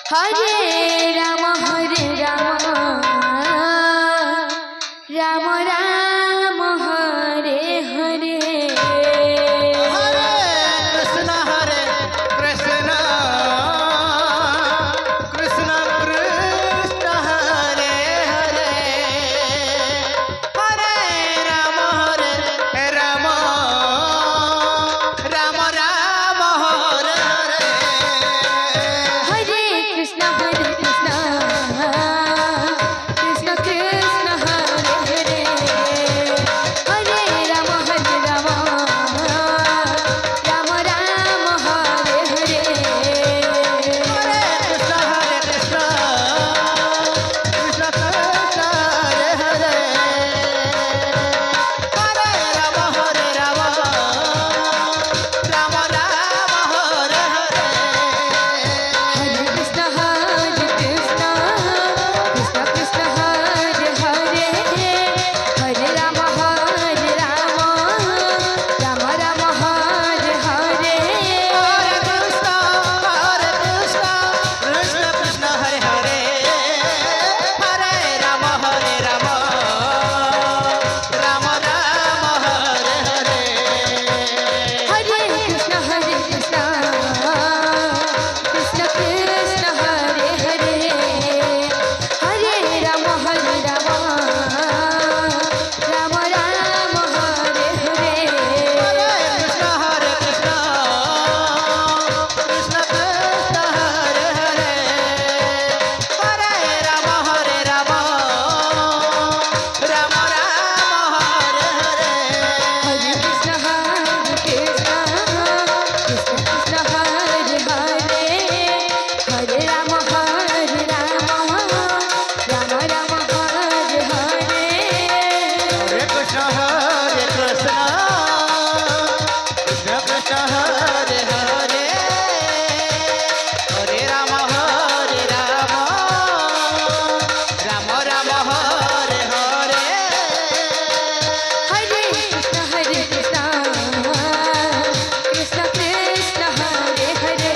Hare Ram Ram Ram Hare Hare Hare Krishna Krishna Krishna Krishna Hare Hare Hare Ram Ram Ram Ram Hare Hare Hare Krishna Krishna Krishna Krishna Hare Hare Hare Ram Ram Ram Ram Hare Hare Hare Krishna Krishna Krishna Krishna Hare Hare Hare Ram Ram Ram Ram Hare Hare Hare Krishna Krishna Krishna Krishna Hare Hare Hare Ram Ram Ram Ram Hare Hare Hare Krishna Krishna Krishna Hare Hare Hare Ram Ram Ram Ram Hare Hare Hare Krishna Krishna Krishna Krishna Hare Hare Hare Ram Ram Ram Ram Hare Hare Hare Krishna Krishna Krishna Krishna Hare Hare Hare Ram Ram Ram Ram Hare Hare Hare Krishna Krishna Krishna Krishna Hare Hare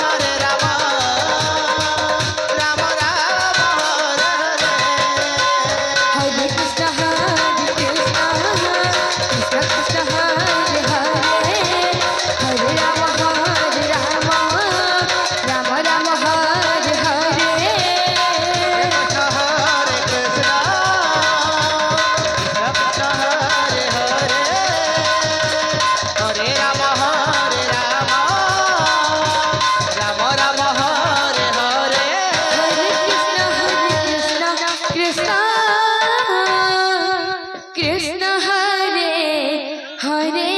Hare Ram Ram Ram Hare Hare Hare Krishna Krishna Krishna Krishna Hare Hare Hare Ram Ram Ram Hare Hare Hare Krishna Krishna Krishna Krishna Hare Hare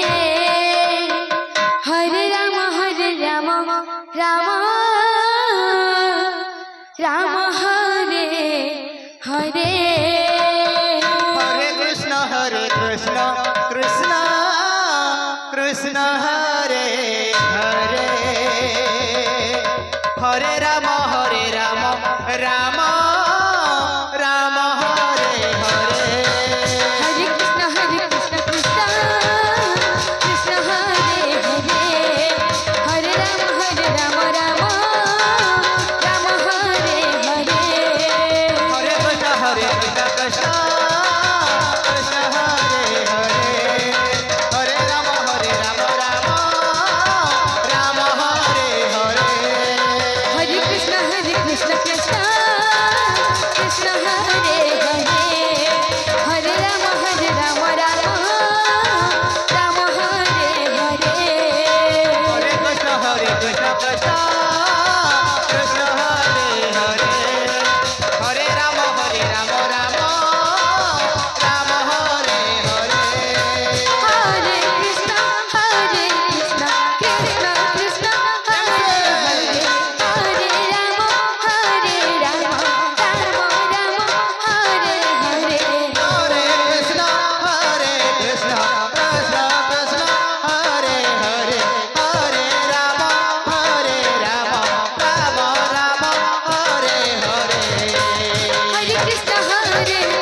Hare Ram Ram Ram Ram Hare Hare Hare Krishna Krishna Krishna Hare Hare Hare Ram Ram Ram Hare Hare Hare Krishna Krishna Krishna Hare Hare Hare Ram Ram Ram Hare Hare Hare Krishna Krishna Krishna Hare Hare Hare Ram Ram Hare